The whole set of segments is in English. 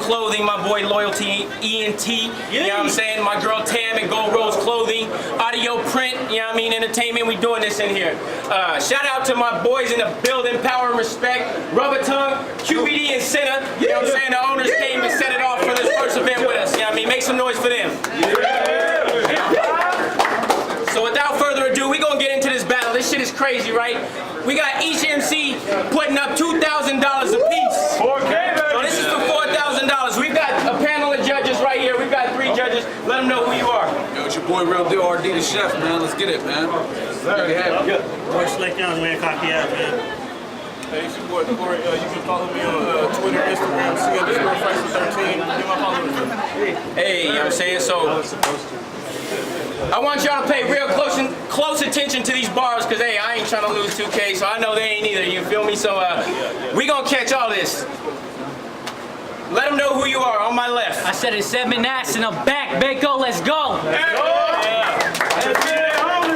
Clothing, my boy Loyalty ENT, you know what I'm saying? My girl Tam and Gold Rose Clothing, Audio Print, you know what I mean? Entertainment, we doing this in here. Shout out to my boys in the building, Power and Respect, Rubber Tongue, QBD and Senna, you know what I'm saying? The owners came and set it off for this first event with us, you know what I mean? Make some noise for them. So without further ado, we gonna get into this battle. This shit is crazy, right? We got each MC putting up $2,000 apiece. Okay, so this is for $4,000. We've got a panel of judges right here. We've got 3 judges. Let them know who you are. Yo, it's your boy Real Deal RD the Chef, man. Let's get it, man. Very happy. Boy Slick Young, man, cocky out, man. Hey, it's your boy Corey. You can follow me on Twitter, Instagram, C_Francis13. Get my followers. Hey, you know what I'm saying? So I want y'all to pay real close attention to these bars, because hey, I ain't trying to lose 2K, so I know they ain't either, you feel me? So we gonna catch all this. Let them know who you are. On my left, I said it's eDmon and I'm back, Bako, let's go! Let's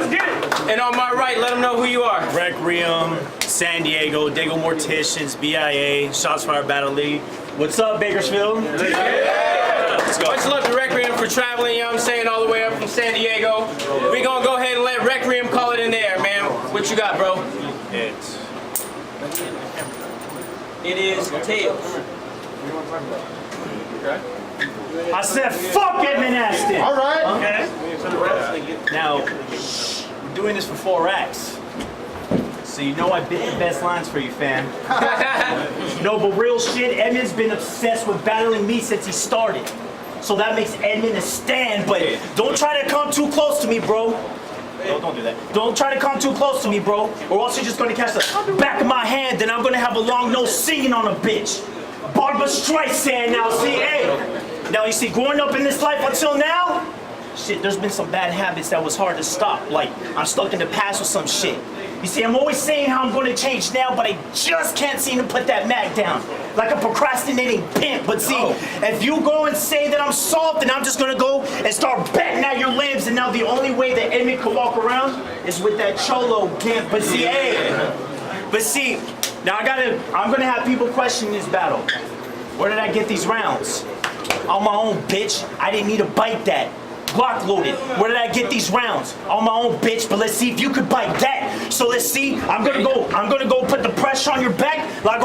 get it! and on my right, let them know who you are. Rekrium, San Diego, Dago Morticians, BIA, Shots Fired Battle League. What's up, Bakersfield? Let's go. Much love to Rekrium for traveling, you know what I'm saying, all the way up from San Diego. We gonna go ahead and let Rekrium call it in there, man. What you got, bro? It is Tails. I said, fuck eDmon Aston! Alright. Okay? Now, we're doing this for 4 acts. So you know I bit the best lines for you, fam. No, but real shit, eDmon's been obsessed with battling me since he started. So that makes eDmon a stand, but don't try to come too close to me, bro. No, don't do that. Don't try to come too close to me, bro, or else you're just gonna catch the back of my hand, then I'm gonna have a long nose singing on a bitch. Barbara Streisand now, see, hey. Now you see, growing up in this life until now, shit, there's been some bad habits that was hard to stop. Like, I'm stuck in the past with some shit. You see, I'm always saying how I'm gonna change now, but I just can't seem to put that Mac down. Like a procrastinating pimp. But see, if you go and say that I'm soft, then I'm just gonna go and start betting out your limbs, and now the only way that eDmon can walk around is with that cholo gimp. But see, hey, now I'm gonna have people question this battle. Where did I get these rounds? On my own, bitch. I didn't need to bite that. Glock loaded. Where did I get these rounds? On my own, bitch. But let's see if you could bite that. So let's see. I'm gonna go put the pressure on your back I'm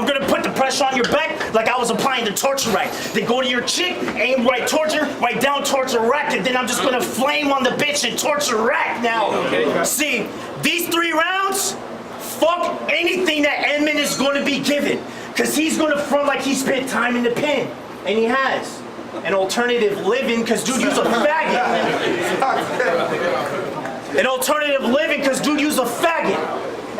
gonna put the pressure on your back like I was applying the torture rack. Then go to your chick, aim right towards her, right down towards her rack, and then I'm just gonna flame on the bitch and torture rack. Now, see, these 3 rounds, fuck anything that eDmon is gonna be given. Cause he's gonna front like he spent time in the pen. And he has. An alternative living, cause dude, you's a faggot. An alternative living, cause dude, you's a faggot.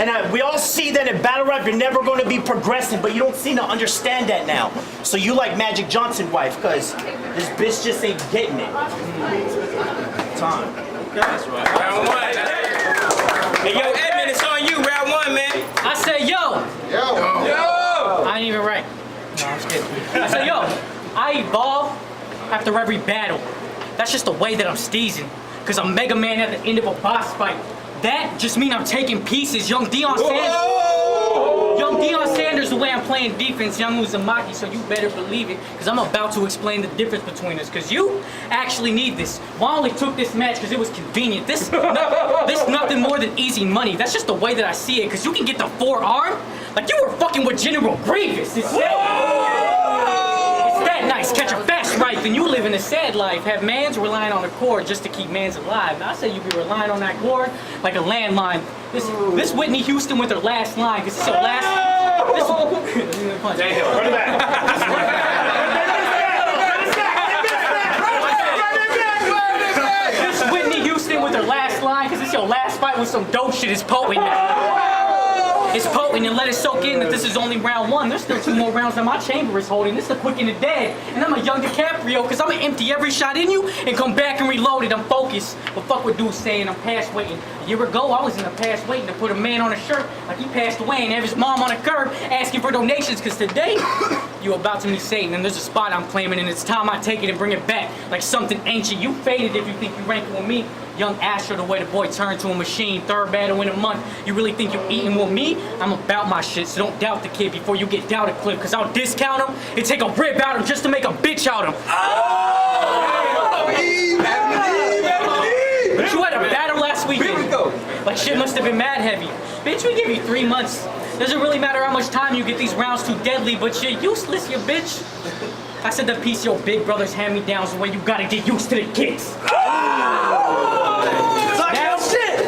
And we all see that in battle rap, you're never gonna be progressing, but you don't seem to understand that now. So you like Magic Johnson wife, cause this bitch just ain't getting it. Time. That's right. Round 1. Hey, yo, eDmon, it's on you. Round 1, man. I said, yo! I ain't even right. No, I'm just kidding. I said, yo, I evolve after every battle. That's just the way that I'm steezing. Cause I'm Mega Man at the end of a boss fight. That just mean I'm taking pieces. Young Deion Sanders, the way I'm playing defense, Young Uzumaki, so you better believe it, because I'm about to explain the difference between us, because you actually need this. Well, I only took this match because it was convenient. This nothing more than easy money. That's just the way that I see it, because you can get the 4-arm, like you were fucking with General Grievous. It's that nice, catch a fast right, then you live in a sad life. Have mans relying on a cord just to keep mans alive. Now, I say you be relying on that cord like a landline. This Whitney Houston with her last line, because it's her last... Run it back. This Whitney Houston with her last line, because it's your last fight with some dope shit is potent. It's potent, and let it soak in that this is only round 1. There's still 2 more rounds that my chamber is holding. This is the quick and the dead. And I'm a young DiCaprio, because I'm going to empty every shot in you and come back and reload it. I'm focused. But fuck what dude's saying, I'm past waiting. A year ago, I was in the past waiting to put a man on a shirt like he passed away and have his mom on a curb asking for donations, because today, you about to meet Satan, and there's a spot I'm claiming, and it's time I take it and bring it back like something ancient. You faded if you think you ranking with me. Young Astro, the way the boy turned to a machine. 3rd battle in a month. You really think you're eating with me? I'm about my shit, so don't doubt the kid before you get doubted, Clip. Cause I'll discount him and take a rib out of him just to make a bitch out of him. But you had a battle last weekend. Here we go. Like shit must have been mad heavy. Bitch, we give you 3 months. Doesn't really matter how much time you get these rounds too deadly, but you're useless, you bitch. I said the piece of your big brother's hand-me-downs the way you gotta get used to the kicks. Now,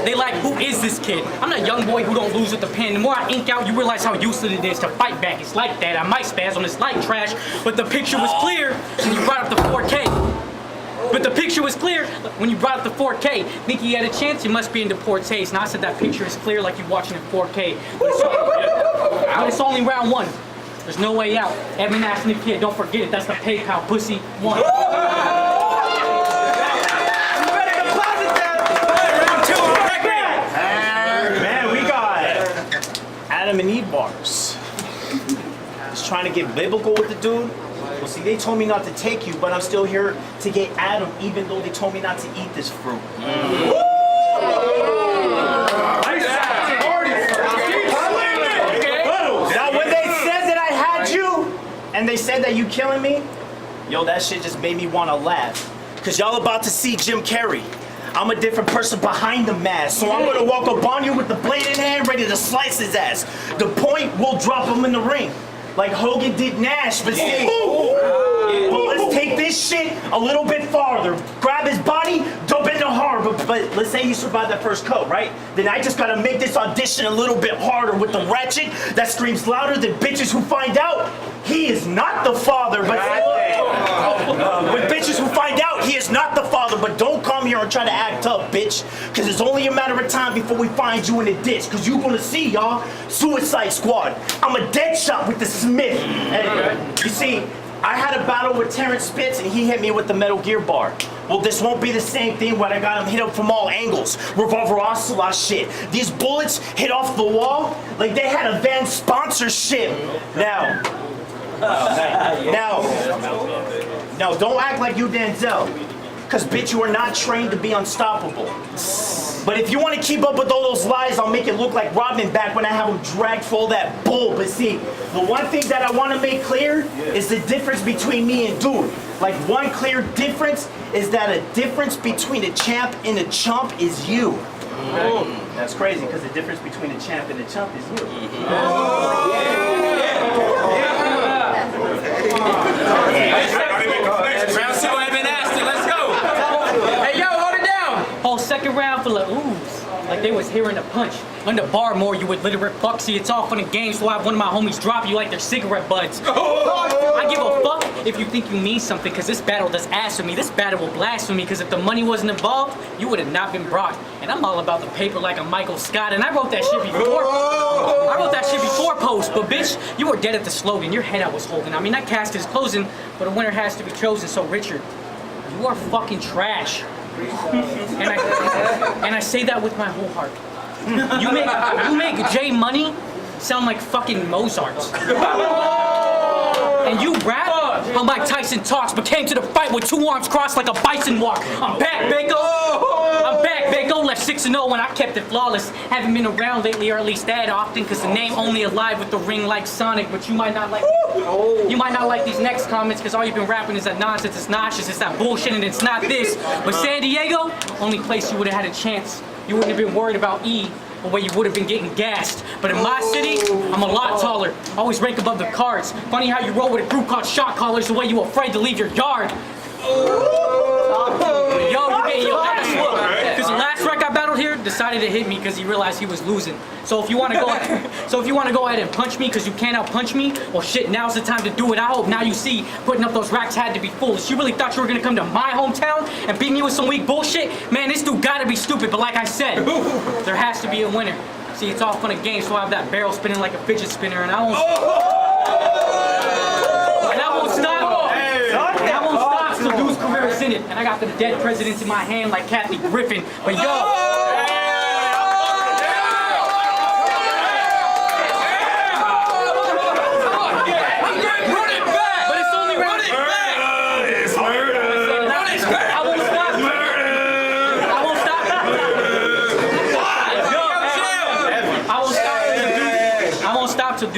they like, who is this kid? I'm that young boy who don't lose with the pen. The more I ink out, you realize how useless it is to fight back. It's like that. I might spaz on this light trash, but the picture was clear when you brought up the 4K. But the picture was clear when you brought up the 4K. Think he had a chance? He must be into poor taste. Now I said that picture is clear like you're watching in 4K. But it's only round 1. There's no way out. Evan asking the kid, don't forget it. That's the PayPal, pussy. 1. Man, we got Adam and Eve bars. Just trying to get biblical with the dude. Well, see, they told me not to take you, but I'm still here to get Adam, even though they told me not to eat this fruit. Now, when they said that I had you, and they said that you killing me, yo, that shit just made me want to laugh. Cause y'all about to see Jim Carrey. I'm a different person behind the mask, so I'm gonna walk up on you with the blade in hand, ready to slice his ass. The point, we'll drop him in the ring, like Hogan did Nash, but see, well, let's take this shit a little bit farther. Grab his body, dump into hard, but let's say you survive that first cut, right? Then I just gotta make this audition a little bit harder with the ratchet that screams louder than bitches who find out he is not the father, but with bitches who find out he is not the father, but don't come here and try to act tough, bitch, because it's only a matter of time before we find you in a ditch, because you're gonna see, y'all, Suicide Squad. I'm a dead shot with the Smith. And you see, I had a battle with Terrence Spitz and he hit me with the Metal Gear bar. Well, this won't be the same thing when I got him hit up from all angles. Revolver Ocelot shit. These bullets hit off the wall like they had a van sponsorship. Now, don't act like you Denzel. Cause bitch, you are not trained to be unstoppable. But if you want to keep up with all those lies, I'll make it look like Rodman back when I have him dragged for all that bull. But see, the one thing that I want to make clear is the difference between me and dude. Like one clear difference is that a difference between a champ and a chump is you. That's crazy, because the difference between a champ and a chump is you. Round 2, Evan Aston, let's go. Hey, yo, hold it down. Whole second round full of oohs, like they was hearing a punch. On the bar more, you would literate fuck. See, it's all fun and games, so I have one of my homies drop you like they're cigarette butts. I give a fuck if you think you mean something, because this battle does ass for me. This battle will blaspheme me, because if the money wasn't involved, you would have not been brought. And I'm all about the paper like a Michael Scott, and I wrote that shit before. Post, but bitch, you were dead at the slogan. Your head I was holding. I mean, that cast is closing, but a winner has to be chosen. So Richard, you are fucking trash. And I say that with my whole heart. You make J Money sound like fucking Mozart. And you rap how Mike Tyson talks, but came to the fight with 2 arms crossed like a bison walk. I'm back, Baco. I'm back, Baco. Left 6-0 when I kept it flawless. Haven't been around lately, or at least that often, cause the name only alive with the ring like Sonic. But you might not like. You might not like these next comments, cause all you've been rapping is that nonsense. It's nauseous. It's that bullshit, and it's not this. But San Diego, only place you would have had a chance. You wouldn't have been worried about E. The way you would have been getting gassed. But in my city, I'm a lot taller. Always rank above the cards. Funny how you roll with a group called Shot Callers the way you afraid to leave your yard. Because the last wreck I battled here decided to hit me because he realized he was losing. So if you want to go ahead and punch me because you can't out punch me, well shit, now's the time to do it. I hope now you see putting up those racks had to be foolish. You really thought you were gonna come to my hometown and beat me with some weak bullshit? Man, this dude gotta be stupid, but like I said, there has to be a winner. See, it's all fun and games, so I have that barrel spinning like a fidget spinner, and I won't stop till dude's career is in it. And I got the dead presidents in my hand like Kathy Griffin. But yo,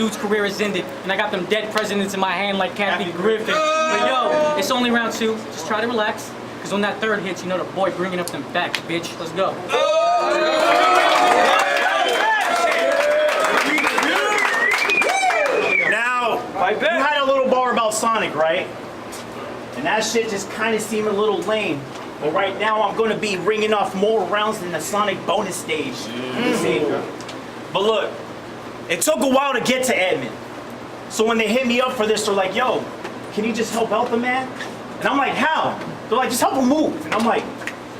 dude's career has ended, and I got them dead presidents in my hand like Kathy Griffin. But yo, it's only round 2. Just try to relax, because when that 3rd hits, you know the boy bringing up them facts, bitch. Let's go. Now, you had a little bar about Sonic, right? And that shit just kind of seemed a little lame. But right now, I'm going to be ringing off more rounds than the Sonic bonus stage. See? But look, it took a while to get to eDmon. So when they hit me up for this, they're like, yo, can you just help out the man? And I'm like, how? They're like, just help him move. And I'm like,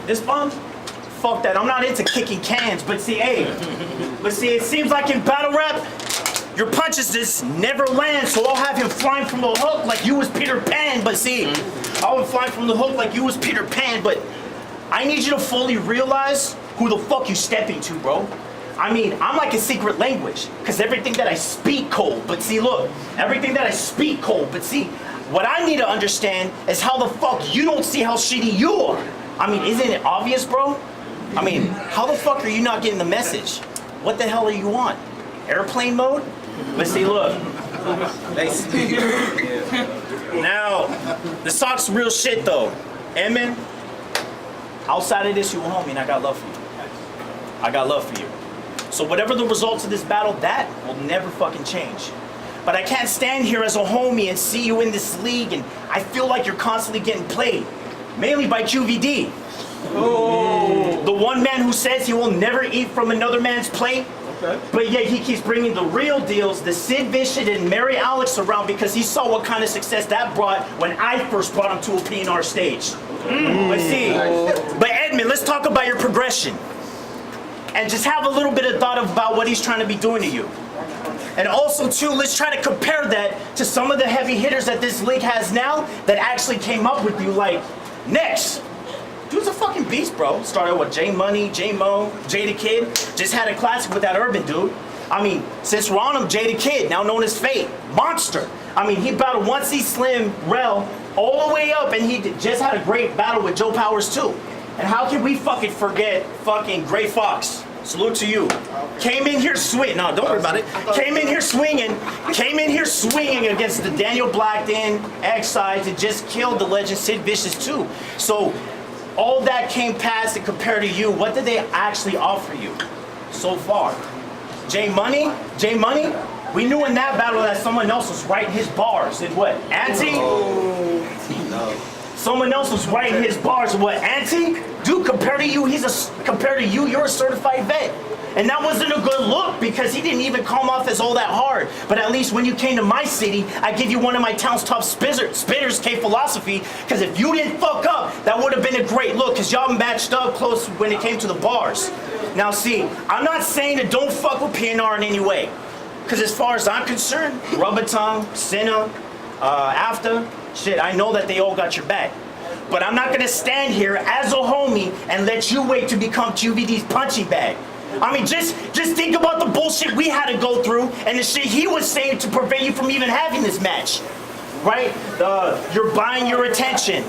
this bum? Fuck that, I'm not into kicking cans. But see, it seems like in battle rap, your punches just never land, so I'll have him flying from the hook like you was Peter Pan. But see, I would fly from the hook like you was Peter Pan, but I need you to fully realize who the fuck you stepping to, bro. I mean, I'm like a secret language, because everything that I speak cold. But see, look, everything that I speak cold. But see, what I need to understand is how the fuck you don't see how shitty you are. I mean, isn't it obvious, bro? I mean, how the fuck are you not getting the message? What the hell are you on? Airplane mode? But see, look. Now, the sock's real shit, though. eDmon, outside of this, you a homie, and I got love for you. I got love for you. So whatever the results of this battle, that will never fucking change. But I can't stand here as a homie and see you in this league, and I feel like you're constantly getting played. Mainly by QVD. Oh. The one man who says he will never eat from another man's plate. Okay. But yet he keeps bringing the real deals, the Sid Vicious and Mary Alex around, because he saw what kind of success that brought when I first brought him to a PNR stage. But see, but eDmon, let's talk about your progression. And just have a little bit of thought about what he's trying to be doing to you. And also too, let's try to compare that to some of the heavy hitters that this league has now that actually came up with you, like Next. Dude's a fucking beast, bro. Started with J Money, J Mo, Jay the Kid. Just had a classic with that Urban dude. I mean, since we're on him, Jay the Kid, now known as Fate, Monster. I mean, he battled 1C Slim, Rel, all the way up, and he just had a great battle with Joe Powers too. And how can we fucking forget fucking Gray Fox? Salute to you. Came in here swinging. No, don't worry about it. Came in here swinging against the Daniel Blackton, X-Sides, and just killed the legend Sid Vicious too. So all that came past and compared to you, what did they actually offer you so far? J Money, we knew in that battle that someone else was writing his bars. And what, Auntie? No. Someone else was writing his bars. And what, Auntie? Dude, compared to you, you're a certified vet. And that wasn't a good look because he didn't even come off as all that hard. But at least when you came to my city, I give you one of my town's top spitters, K-Philosophy, because if you didn't fuck up, that would have been a great look because y'all matched up close when it came to the bars. Now see, I'm not saying that don't fuck with PNR in any way. Because as far as I'm concerned, Rubber Tongue, Cinna, After, shit, I know that they all got your back. But I'm not gonna stand here as a homie and let you wait to become QVD's punching bag. I mean, just think about the bullshit we had to go through and the shit he was saying to prevent you from even having this match. Right? You're buying your attention.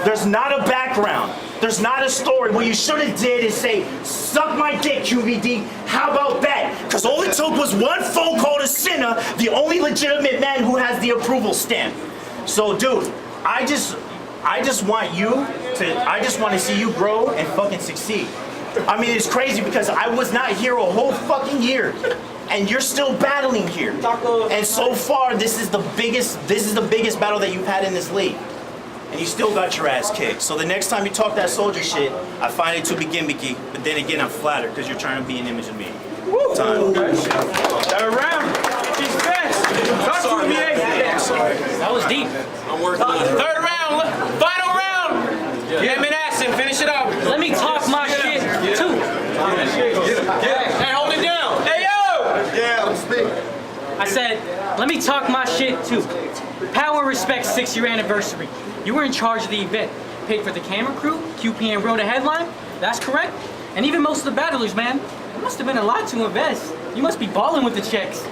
There's not a background. There's not a story. What you should have did is say, suck my dick, QVD. How about that? Because all it took was one phone call to Cinna, the only legitimate man who has the approval stamp. So, dude, I just want to see you grow and fucking succeed. I mean, it's crazy because I was not here a whole fucking year, and you're still battling here. And so far, this is the biggest battle that you've had in this league, and you still got your ass kicked. So the next time you talk that soldier shit, I find it to be gimmicky, but then again, I'm flattered because you're trying to be an image of me. Time. Third round. She's best. Talk to me. That was deep. I'm working on it. Third round. Final round. eDmon aStan. Finish it up. Let me talk my shit too. Hey, hold it down. Hey, yo. Yeah, let's speak. I said, let me talk my shit too. Power and Respect 6-year anniversary. You were in charge of the event. Paid for the camera crew, QPN wrote a headline. That's correct. And even most of the battlers, man. It must have been a lot to invest. You must be balling with the checks.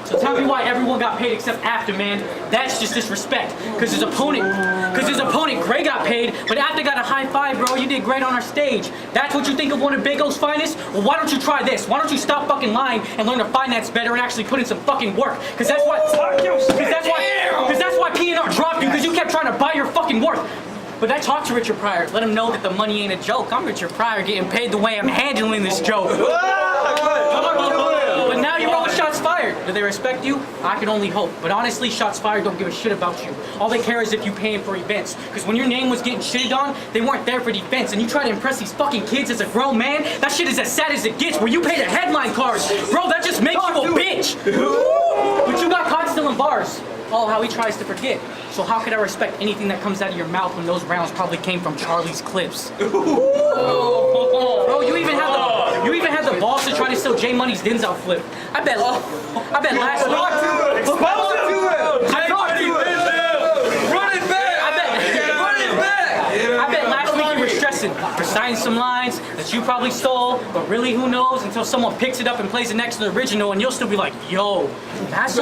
So tell me why everyone got paid except After, man. That's just disrespect. Cause his opponent, Gray got paid, but After got a high five, bro. You did great on our stage. That's what you think of one of Big O's finest? Well, why don't you try this? Why don't you stop fucking lying and learn to finance better and actually put in some fucking work? Cause that's why P&R dropped you, cause you kept trying to buy your fucking worth. But I talked to Richard Pryor. Let him know that the money ain't a joke. I'm Richard Pryor getting paid the way I'm handling this joke. But now you're rolling shots fired. Do they respect you? I can only hope. But honestly, shots fired don't give a shit about you. All they care is if you pay them for events. Because when your name was getting shitted on, they weren't there for defense. And you try to impress these fucking kids as a grown man? That shit is as sad as it gets, where you pay the headline cards. Bro, that just makes you a bitch. But you got caught stealing bars. Oh, how he tries to forget. So how could I respect anything that comes out of your mouth when those rounds probably came from Charlie's clips? Bro, you even had the balls to try to steal J Money's Denzel flip. I bet last week. I bet last week you were stressing, reciting some lines that you probably stole, but really who knows until someone picks it up and plays it next to the original, and you'll still be like, yo, that's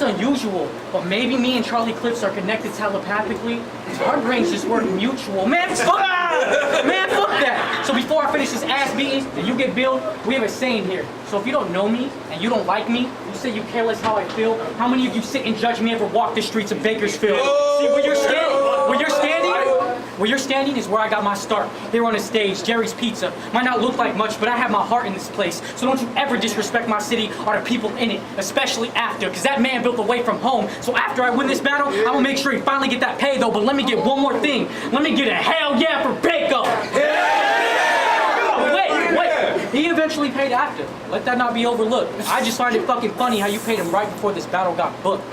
unusual. But maybe me and Charlie Clips are connected telepathically. Our brains just work mutual. Man, fuck that. So before I finish this ass beating and you get billed, we have a saying here. So if you don't know me and you don't like me, you say you care less how I feel. How many of you sit and judge me ever walk the streets of Bakersfield? See where you're standing is where I got my start. Here on the stage, Jerry's Pizza. Might not look like much, but I have my heart in this place. So don't you ever disrespect my city or the people in it, especially After, because that man built away from home. So after I win this battle, I'm gonna make sure he finally get that pay though, but let me get one more thing. Let me get a hell yeah for Bako. Wait, he eventually paid After. Let that not be overlooked. I just find it fucking funny how you paid him right before this battle got booked.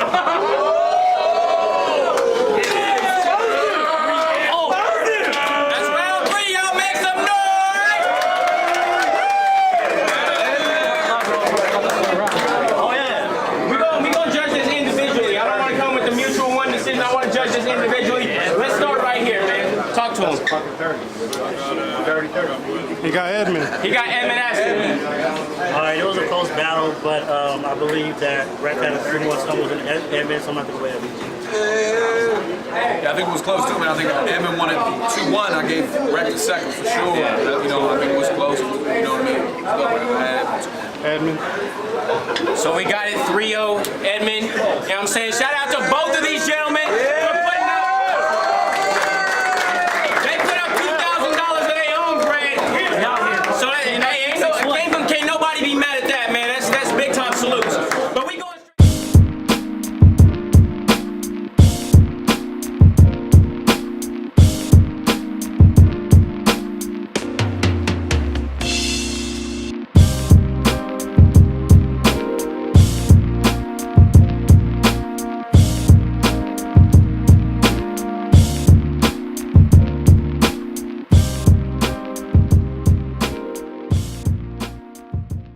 Talk to him. He got Edmon. He got Edmon asking. Alright, it was a close battle, but I believe that Rec had a few more stumbles than Edmon, so I'm not going to go Edmon. Yeah, I think it was close too, man. I think Edmon won it 2-1. I gave Rec the second for sure. You know, I think it was close. You know what I mean? Edmon. So we got it 3-0, Edmon. You know what I'm saying? Shout out to both of these gentlemen.